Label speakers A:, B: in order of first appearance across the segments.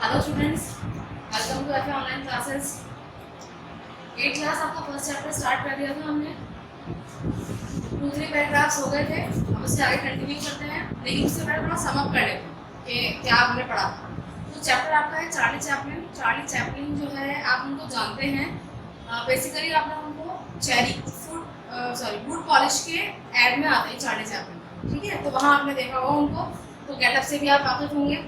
A: Hello students, welcome to FA online classes. 8th class आपका first chapter start कर दिया था हमने। 2-3 पैराग्राफ्स हो गए थे, हम उससे आगे कंटिन्यू करते हैं, लेकिन उससे पहले थोड़ा सम अप कर लेते हैं कि क्या हमने पढ़ा था। तो चैप्टर आपका है चार्ली चैपलिन। चार्ली चैपलिन जो है आप उनको जानते हैं। बेसिकली आप लोग उनको चेरी बूट पॉलिश के एड में आते हैं चार्ली चैपलिन, ठीक है। तो वहाँ आपने देखा होगा उनको, तो गेटअप से भी आप वाकिफ होंगे।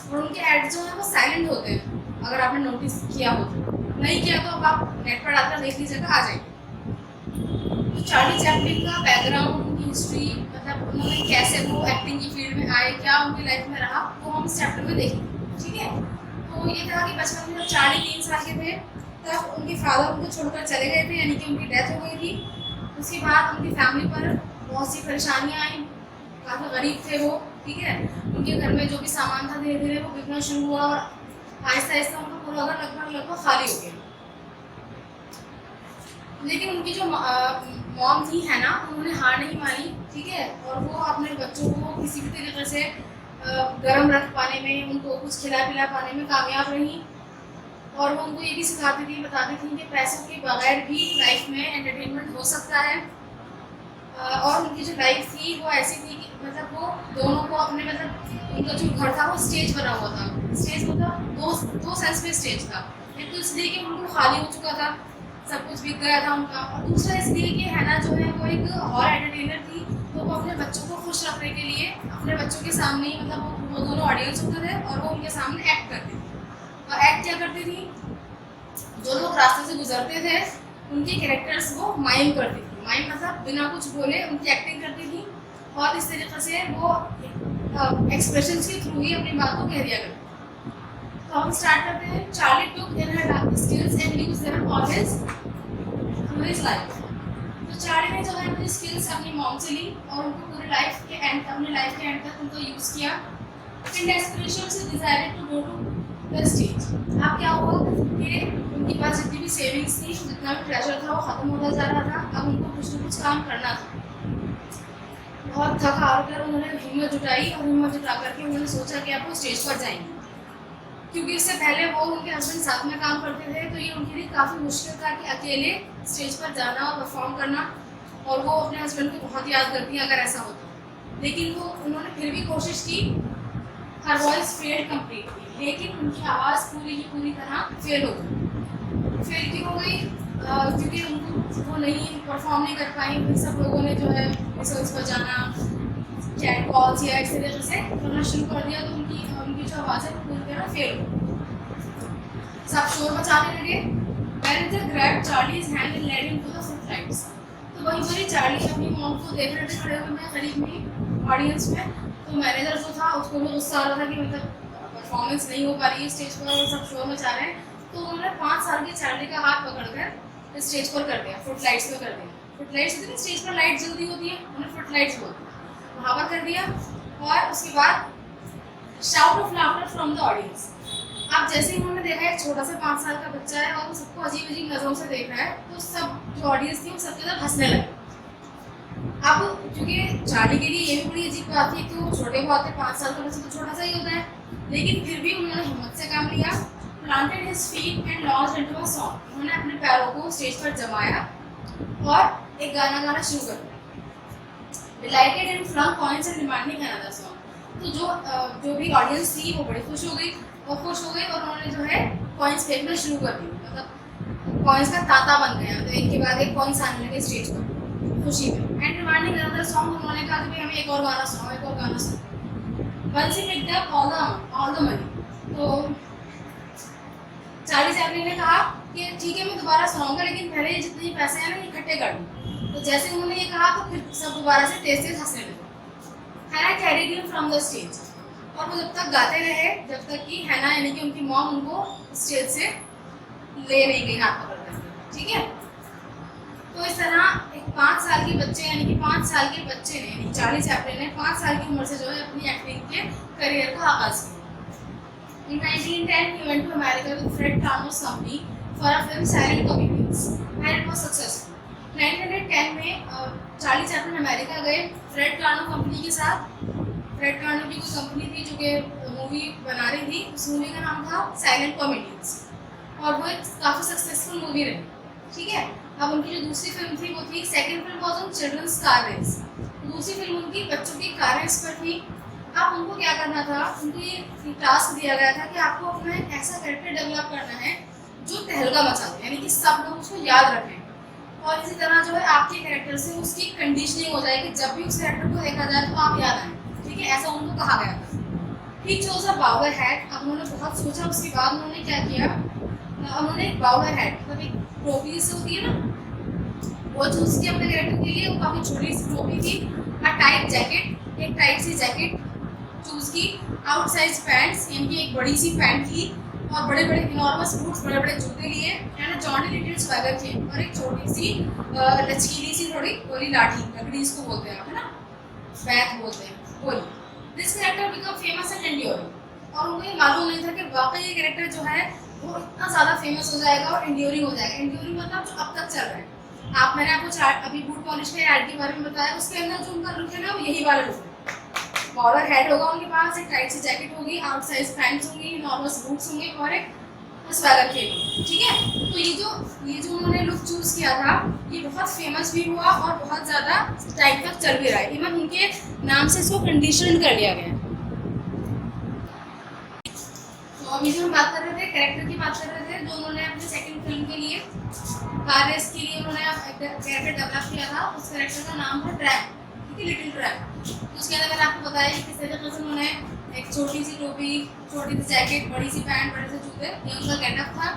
A: और उनके एड जो है वो साइलेंट होते हैं, अगर आपने नोटिस किया हो तो। नहीं किया तो अब आप नेट पर डालकर देख लीजिएगा, आ जाएगी। तो चार्ली चैपलिन का बैकग्राउंड, उनकी हिस्ट्री, मतलब उन्होंने कैसे वो एक्टिंग की फील्ड में आए, क्या उनकी लाइफ में रहा, वो हम इस चैप्टर में देखेंगे, ठीक है। तो ये था कि बचपन में जब चार्ली 3 साल के थे तब उनके फादर उनको छोड़कर चले गए थे, यानी कि उनकी डेथ हो गई थी। उसके बाद उनकी फैमिली पर बहुत सी परेशानियाँ आई, काफ़ी गरीब थे वो, ठीक है। उनके घर में जो भी सामान था धीरे धीरे वो बिकना शुरू हुआ और आहिस्ता आहिस्ता उनका पूरा घर लगभग खाली हो गया। लेकिन उनकी जो मॉम थी है ना, उन्होंने हार नहीं मानी, ठीक है। और वो अपने बच्चों को किसी भी तरीके से गर्म रख पाने में, उनको कुछ खिला पिला पाने में कामयाब रही। और वो उनको ये भी सिखाती थी, बताती थी कि पैसों के बगैर भी लाइफ में एंटरटेनमेंट हो सकता है। और उनकी जो लाइफ थी वो ऐसी थी कि मतलब वो दोनों को अपने, मतलब उनका जो घर था वो स्टेज बना हुआ था। स्टेज मतलब दो सेंस में स्टेज था। एक तो इसलिए कि उनको खाली हो चुका था, सब कुछ बिक गया था उनका, और दूसरा इसलिए कि हैना जो है वो एक और एंटरटेनर थी। तो वो अपने बच्चों को खुश रखने के लिए अपने बच्चों के सामने ही, मतलब वो दोनों ऑडियंस होते थे और वो उनके सामने एक्ट करती थी। और एक्ट क्या करती थी, जो लोग रास्ते से गुजरते थे उनके कैरेक्टर्स वो माइम करती थी। माइम मतलब बिना कुछ बोले उनकी एक्टिंग करती थी, और इस तरीके से वो एक्सप्रेशंस के थ्रू ही अपनी बात को कह दिया करती। तो हम स्टार्ट करते हैं। Charlie took in her dark skills and used them always through his life. तो चार्ली ने जो है अपनी स्किल्स अपनी मॉम से ली और उनको पूरी लाइफ के एंड तक उनको यूज़ किया। इन डेस्परेशन से decided to go to the stage. अब क्या हुआ कि उनके पास जितनी भी सेविंग्स थी, जितना भी प्रेशर था वो ख़त्म होता जा रहा था। अब उनको कुछ न कुछ काम करना था। बहुत थक हार कर उन्होंने हिम्मत जुटाई, और हिम्मत जुटा करके उन्होंने सोचा कि अब वो स्टेज पर जाएंगे। क्योंकि इससे पहले वो उनके हस्बैंड साथ में काम करते थे, तो ये उनके लिए काफ़ी मुश्किल था कि अकेले स्टेज पर जाना और परफॉर्म करना। और वो अपने हस्बैंड को बहुत याद करती हैं अगर ऐसा होता। लेकिन उन्होंने फिर भी कोशिश की। हर वॉइस फेल्ड कम्प्लीटली, लेकिन उनकी आवाज़ पूरी की पूरी तरह फेल हो गई। फेल क्यों हो गई? क्योंकि उनको वो नहीं परफॉर्म नहीं कर पाई। फिर सब लोगों ने जो है रिसर्च पर जाना, चैट कॉल्स या इस तरीके से करना शुरू कर दिया, तो उनकी जो आवाज़ है वो पूरी तरह फेल हो। सब शोर मचाने लगे। Manager grab Charlie's hand and led him to the footlights. तो वहीं पर ही चार्ली अपनी मॉम को देख रहे थे खड़े हुए में करीब में ऑडियंस में। तो मैनेजर जो था उसको भी गुस्सा आ रहा था कि मतलब परफॉर्मेंस नहीं हो पा रही है स्टेज पर और सब शोर मचा रहे हैं। तो उन्होंने 5 साल के चार्ली का हाथ पकड़कर स्टेज पर कर दिया, फुटलाइट्स में कर दिया। फुटलाइट्स होती है ना, स्टेज पर लाइट जल्दी होती है, उन्होंने फुटलाइट्स बोलते हैं, वहाँ पर कर दिया। और उसके बाद shout of laughter from the audience. अब जैसे ही उन्होंने देखा एक छोटा सा 5 साल का बच्चा है और वो सबको अजीब अजीब नज़रों से देख रहा है, तो सब जो ऑडियंस थी वो सबके साथ हंसने लगे। अब क्योंकि चार्ली के लिए ये भी बड़ी अजीब बात थी कि वो छोटे बहुत थे, 5 साल का बच्चा तो छोटा सा ही होता है, लेकिन फिर भी उन्होंने हिम्मत से काम लिया। Planted his feet and launched into a song. उन्होंने अपने पैरों को स्टेज पर जमाया और एक गाना गाना शुरू कर दिया। Delighted and flung coins and demanding another song. तो जो भी ऑडियंस थी वो बड़ी खुश हो गई और उन्होंने जो है कॉइन्स फेंकना शुरू कर दिए, मतलब कॉइन्स का तांता बन गया। तो एक के बाद एक कॉइन्स आने लगे स्टेज पर खुशी में। एंड डिमांडिंग अनदर सॉन्ग, उन्होंने कहा कि भाई हमें एक और गाना सुनाओ। Once he picked up all the money. तो चार्ली चैपलिन ने कहा कि ठीक है मैं दोबारा सुनाऊंगा, लेकिन पहले ये जितने पैसे हैं ना ये इकट्ठे कर दूँ। तो जैसे उन्होंने ये कहा तो फिर सब दोबारा से तेज हंसने लगे। हैना carried him from the stage. और वो जब तक गाते रहे जब तक कि हैना यानी कि उनकी मॉम उनको स्टेज से ले नहीं गई हाथ पकड़ कर, ठीक है। तो इस तरह एक 5 साल के बच्चे, यानी कि 5 साल के बच्चे ने, यानी चार्ली चैपलिन ने 5 साल की उम्र से जो है अपनी एक्टिंग के करियर का आगाज़ किया। In 1910, he went to America with Fred Karno's company for a film Silent Comedians, and it was successful. 1910 में चार्ली चैपलिन अमेरिका गए फ्रेड कार्नो कंपनी के साथ फ्रेड कार्नर की कोई कंपनी थी जो कि मूवी बना रही थी। उस मूवी का नाम था साइलेंट कॉमेडियंस और वो एक काफ़ी सक्सेसफुल मूवी रही, ठीक है। अब उनकी जो दूसरी फिल्म थी वो थी, second film was on children's car race. दूसरी फिल्म उनकी बच्चों की कार रेस पर थी। अब उनको क्या करना था, उनको ये टास्क दिया गया था कि आपको अपना एक ऐसा कैरेक्टर डेवलप करना है जो तहलका मचा दे, यानी कि सब लोग उसको याद रखें। और इसी तरह जो है आपके कैरेक्टर से उसकी कंडीशनिंग हो जाए कि जब भी उस कैरेक्टर को देखा जाए तो आप याद आए, ठीक है। ऐसा उनको कहा गया था। He chose a bowler hat. अब उन्होंने बहुत सोचा, उसके बाद उन्होंने क्या किया, उन्होंने एक बाउलर हैट, मतलब एक टोपी से होती है ना, वो चूज किया अपने कैरेक्टर के लिए। वो काफ़ी छोटी सी टोपी थी। अ टाइट जैकेट, एक टाइट सी जैकेट चूज की। आउट साइज पैंट्स, यानी कि एक बड़ी सी पैंट थी। और बड़े बड़े इनॉर्मस बूट्स, बड़े बड़े जूते लिए। एंड जॉन्डी लिटिल स्वैगर थे। और एक छोटी सी लचकीली सी थोड़ी गोली लाठी, लकड़ी इसको बोलते हैं, है ना, बैग बोलते हैं, गोली। This character become famous and enduring. और उनको ये मालूम नहीं था कि वाकई ये कैरेक्टर जो है वो इतना ज़्यादा फेमस हो जाएगा और एंड्योरिंग हो जाएगा। एंड्योरिंग मतलब जो अब तक चल रहा है। मैंने आपको अभी बूट पॉलिश के ऐड के बारे में बताया, उसके अंदर जो उनका लुक है ना वो यही वाला लुक है। बॉलर हेड होगा उनके पास, एक टाइट सी जैकेट होगी, आउट साइज पैंट्स होंगी, नॉर्मल बूट्स होंगे और एक स्वैगर के, ठीक है। तो ये जो उन्होंने लुक चूज किया था ये बहुत फेमस भी हुआ और बहुत ज़्यादा टाइम तक चल भी रहा है। इवन उनके नाम से इसको कंडीशन कर लिया गया। तो अभी जो हम बात कर रहे थे, कैरेक्टर की बात कर रहे थे, जो उन्होंने अपनी सेकंड फिल्म के लिए, कार रेस के लिए उन्होंने कैरेक्टर डेवलप किया था। उस कैरेक्टर का नाम था ट्रैप, ठीक है, लिटिल ट्रैप। उसके अंदर मैंने आपको बताया कि किस तरीके से उन्होंने एक छोटी सी टोपी, छोटी सी जैकेट, बड़ी सी पैंट, बड़े से जूते, ये उनका गेटअप था।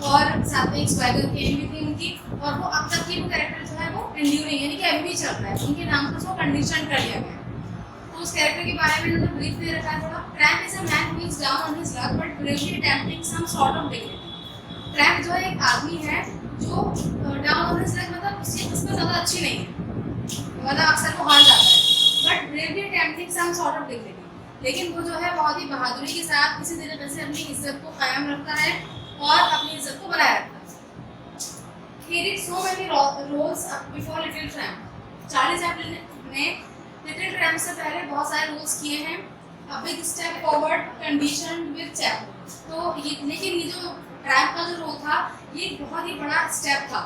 A: और साथ में एक स्वैगर केन भी थी उनकी। और वो अब तक की वो कैरेक्टर जो है वो एंड्यूरिंग, यानी कि अभी भी चल रहा है। उनके नाम पर उसको कंडीशन कर लिया गया। तो उस कैरेक्टर के बारे में उन्होंने ब्रीफ दे रखा है थोड़ा। Tramp is a man who is down on his luck but bravely attempting some sort of dignity. Tramp जो है एक आदमी है जो डाउन ऑन हिज लक, मतलब उसकी किस्मत ज़्यादा अच्छी नहीं है, मतलब अक्सर वो हार जाता है, but bravely attempting some sort of dignity. लेकिन वो जो है बहुत ही बहादुरी के साथ किसी तरीके से अपनी इज्जत को कायम रखता है और अपनी इज्जत को बनाए रखता है। He did so many roles before Little Tramp. Charlie Chaplin ने लिटिल ट्रैम्प से पहले बहुत सारे रोल्स किए हैं। A big step forward conditioned with Chaplin. तो ये, लेकिन ये जो ट्रैम्प का जो रोल था ये बहुत ही बड़ा स्टेप था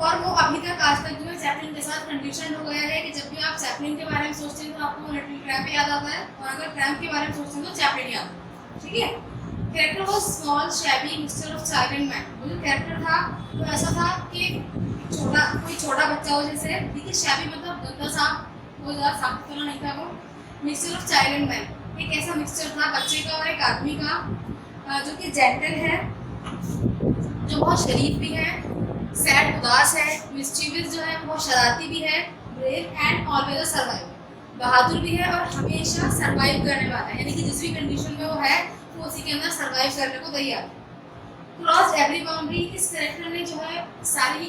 A: और वो अभी तक आज तक जो है चैपलिन के साथ कंडीशन हो गया है कि जब भी आप चैपलिन के बारे में सोचते हैं तो आपको लिटिल ट्रैम्प याद आता है और अगर ट्रैम्प के बारे में सोचते हैं तो चैपलिन याद आता है, ठीक है। Character was small shabby mixture of child and man. वो जो कैरेक्टर था वो ऐसा था कि कोई छोटा बच्चा हो जैसे, ठीक है, शैबी मतलब गंदा सांप, वो ज़्यादा सांप की तरह नहीं था वो। Mixture of child and man, एक ऐसा मिक्सचर था बच्चे का और एक आदमी का जो कि जेंटल है, जो बहुत शरीफ भी है, सैड उदास है, मिस्चीवियस जो है बहुत शरारती भी है, ब्रेव एंड ऑलवेज सर्वाइव, बहादुर भी है और हमेशा सर्वाइव करने वाला है, यानी कि जिस भी कंडीशन में वो है वो उसी के अंदर सर्वाइव करने को तैयार है। क्रॉस एवरी बाउंड्री, इस कैरेक्टर ने जो है सारी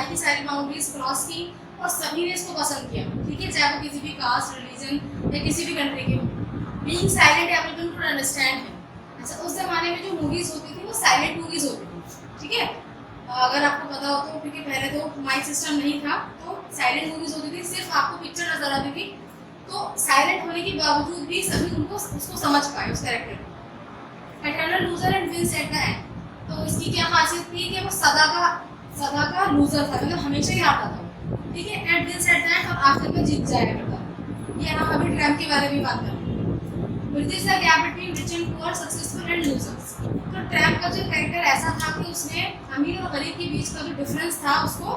A: की सारी बाउंड्रीज क्रॉस की और सभी ने इसको पसंद किया, ठीक है, चाहे वो किसी भी कास्ट, रिलीजन या किसी भी कंट्री के हो। Being silent everyone could understand है। अच्छा, उस जमाने में जो मूवीज होती थी वो साइलेंट मूवीज होती थी, ठीक है। अगर आपको पता हो तो, क्योंकि पहले तो माइक सिस्टम नहीं था तो साइलेंट मूवीज होती थी, सिर्फ आपको पिक्चर नजर आती थी। तो साइलेंट होने के बावजूद भी सभी उनको उसको समझ पाए उस कैरेक्टर को। Eternal loser and wins at the end, तो इसकी क्या खासियत थी कि वो सदा का लूजर था, मतलब हमेशा ही हारता था, ठीक है, and wins at the end, और आखिर में जीत जाया करता था। ये हम अभी ट्रैम्प के बारे में बात कर रहे हैं। Bridge the gap between rich and poor, successful and losers. तो ट्रैम्प का जो कैरेक्टर ऐसा था कि उसने अमीर और गरीब के बीच का जो डिफरेंस था उसको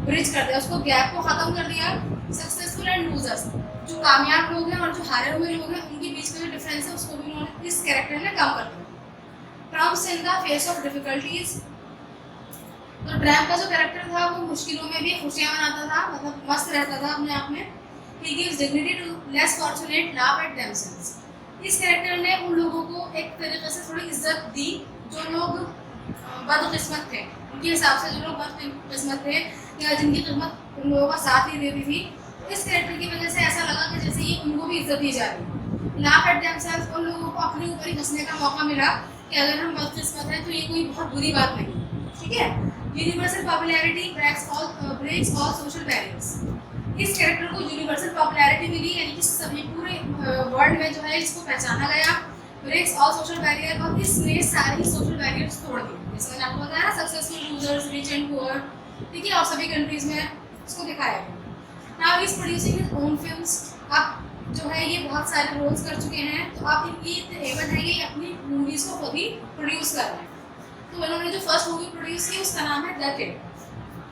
A: ब्रिज कर दिया, उसको गैप को खत्म कर दिया। सक्सेसफुल एंड लूजर्स, जो कामयाब लोग हैं और जो हारे हुए लोग हैं उनके बीच का जो डिफरेंस है उसको भी उन्होंने इस कैरेक्टर ने कम कर दिया। Trump's in the face of difficulties, तो ट्रैम्प का जो कैरेक्टर था वो मुश्किलों में भी खुशियां मनाता था, मतलब मस्त रहता था अपने आप में। He gives dignity to less fortunate, laugh at themselves. इस कैरेक्टर ने उन लोगों को एक तरीके से थोड़ी इज्जत दी जो लोग बदकिस्मत थे, उनके हिसाब से जो लोग बदकिस्मत थे या जिनकी किस्मत उन लोगों का साथ ही देती थी। तो इस कैरेक्टर की वजह से ऐसा लगा कि जैसे ये उनको भी इज्जत दी जा रही है। लाफ एट देमसेल्व्स, उन लोगों को अपने ऊपर ही हंसने का मौका मिला कि अगर हम बदकिस्मत हैं तो ये कोई बहुत बुरी बात नहीं, ठीक है। Universal popularity breaks all social barriers, इस कैरेक्टर को यूनिवर्सल पॉपुलैरिटी मिली, यानी कि सभी पूरे वर्ल्ड में जो है इसको पहचाना गया। ब्रेक्स ऑल सोशल बैरियर, और इसने सारी सोशल बैरियर्स तोड़ दी। जैसे मैंने आपको बताया successful users, rich and poor, ठीक है, और सभी कंट्रीज में इसको दिखाया गया। Now is producing his own films. अब जो है ये बहुत सारे रोल्स कर चुके हैं, तो आप ये एवन है ये अपनी मूवीज को खुद ही प्रोड्यूस कर रहे हैं। तो उन्होंने जो फर्स्ट मूवी प्रोड्यूस की उसका नाम है the kid.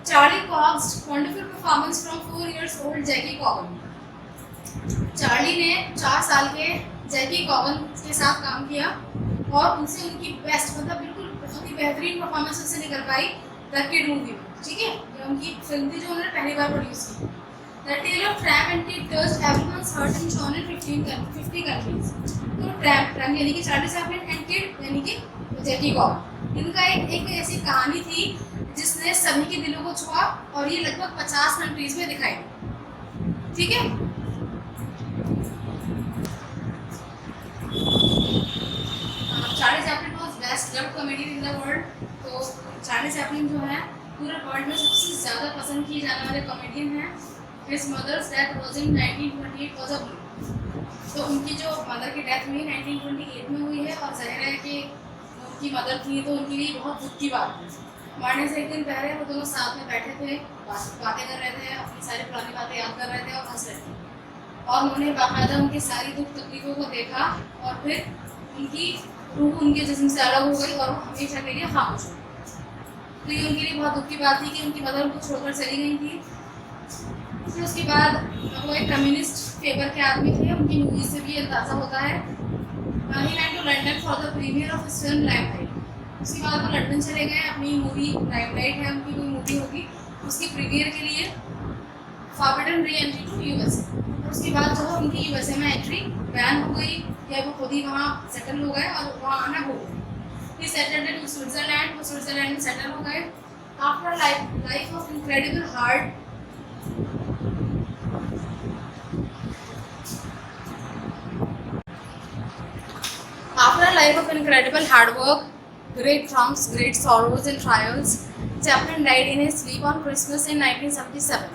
A: Charlie Cox wonderful performance from 4 years old Jackie Coogan. Charlie ने 4 साल के जैकी कॉगन के साथ काम किया और उनसे उनकी बेस्ट, मतलब बिल्कुल बहुत ही बेहतरीन परफॉर्मेंस उससे निकल पाई द किड मूवी में, ठीक है। ये उनकी फिल्म थी जो उन्होंने पहली बार प्रोड्यूस की। The tale of Tramp and Kid touched everyone's heart and shown in 50 countries. तो ट्रैम्प यानी कि चार्ली चैपलिन एंड किड यानी कि जैकी कॉगन, इनका एक ऐसी कहानी थी जिसने सभी के दिलों को छुआ और ये लगभग 50 कंट्रीज में दिखाई, ठीक है। Charlie Chaplin was best loved comedian in the world. तो चार्ली चैपलिन जो है पूरे वर्ल्ड में सबसे ज़्यादा पसंद किए जाने वाले कॉमेडियन हैं। His mother's death was in 1928 was a blow। तो उनकी जो मदर की डेथ हुई 1928 में हुई है, और जाहिर है कि उनकी मदर थी तो उनके लिए बहुत दुख की बात थी। मरने से एक दिन पहले वो दोनों साथ में बैठे थे, बातें कर रहे थे, अपनी सारी पुरानी बातें याद कर रहे थे और हंस रहे थे, और उन्होंने बाकायदा उनकी सारी दुख तकलीफों को देखा और फिर उनकी रूह उनके जिस्म से अलग हो गई और वो हमेशा के लिए खामोश हो गई। तो ये उनके लिए बहुत दुख की बात थी कि उनकी मदर उनको छोड़कर चली गई थी। फिर उसके बाद वो एक कम्युनिस्ट फेवर के आदमी थे, उनकी मूवीज से भी अंदाज़ा होता है। He went to London for the premiere of his film Limelight. उसके बाद वो लंदन चले गए, अपनी मूवी लाइमलाइट है उनकी कोई मूवी होगी, उसकी प्रीमियर के लिए forbidden re entry to USA. और उसके बाद जो है उनकी यूएसए में एंट्री बैन हो गई, या वो खुद ही वहाँ सेटल हो गए और वहाँ आना हो गया। ही सेटल्ड इन स्विट्जरलैंड, वो स्विट्जरलैंड में सेटल हो गए। After life of incredible hard After a life of incredible hard work, great triumphs, great sorrows and trials, Chaplin died in his sleep on Christmas in 1977.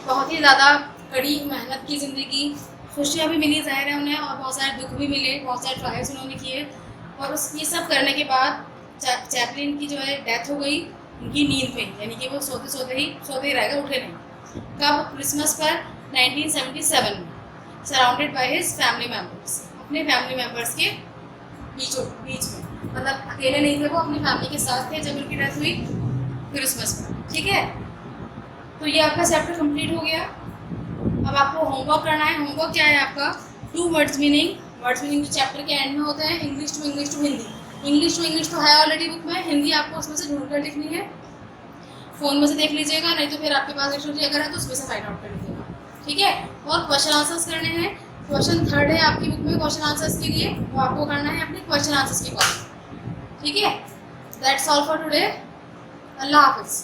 A: बहुत ही ज़्यादा कड़ी मेहनत की ज़िंदगी, खुशियाँ भी मिली ज़ाहिर है उन्हें, और बहुत सारे दुख भी मिले, बहुत सारे ट्रायल्स उन्होंने किए, और ये सब करने के बाद चैपलिन की जो है डेथ हो गई उनकी नींद में, यानी कि वो सोते ही रह गए, उठे नहीं। कब? क्रिसमस पर 1977 में, surrounded by his family members, अपने फैमिली मेम्बर्स के बीच में, मतलब अकेले नहीं थे वो, अपनी फैमिली के साथ थे जब उनकी डेथ हुई क्रिसमस पर, ठीक है। तो ये आपका चैप्टर कंप्लीट हो गया। अब आपको होमवर्क करना है। होमवर्क क्या है आपका? 2 वर्ड्स मीनिंग जो चैप्टर के एंड में होते हैं, इंग्लिश टू हिंदी। इंग्लिश तो है ऑलरेडी बुक में, हिंदी आपको उसमें से ढूंढ कर लिखनी है। फ़ोन में से देख लीजिएगा, नहीं तो फिर आपके पास डिक्शनरी अगर है तो उसमें से फाइंड आउट कर लीजिएगा, ठीक है। और क्वेश्चन आंसर्स करने हैं। क्वेश्चन 3rd है आपकी बुक में क्वेश्चन आंसर्स के लिए, वो आपको करना है अपने क्वेश्चन आंसर्स की कॉपी, ठीक है। That's all for today. अल्लाह हाफिज़।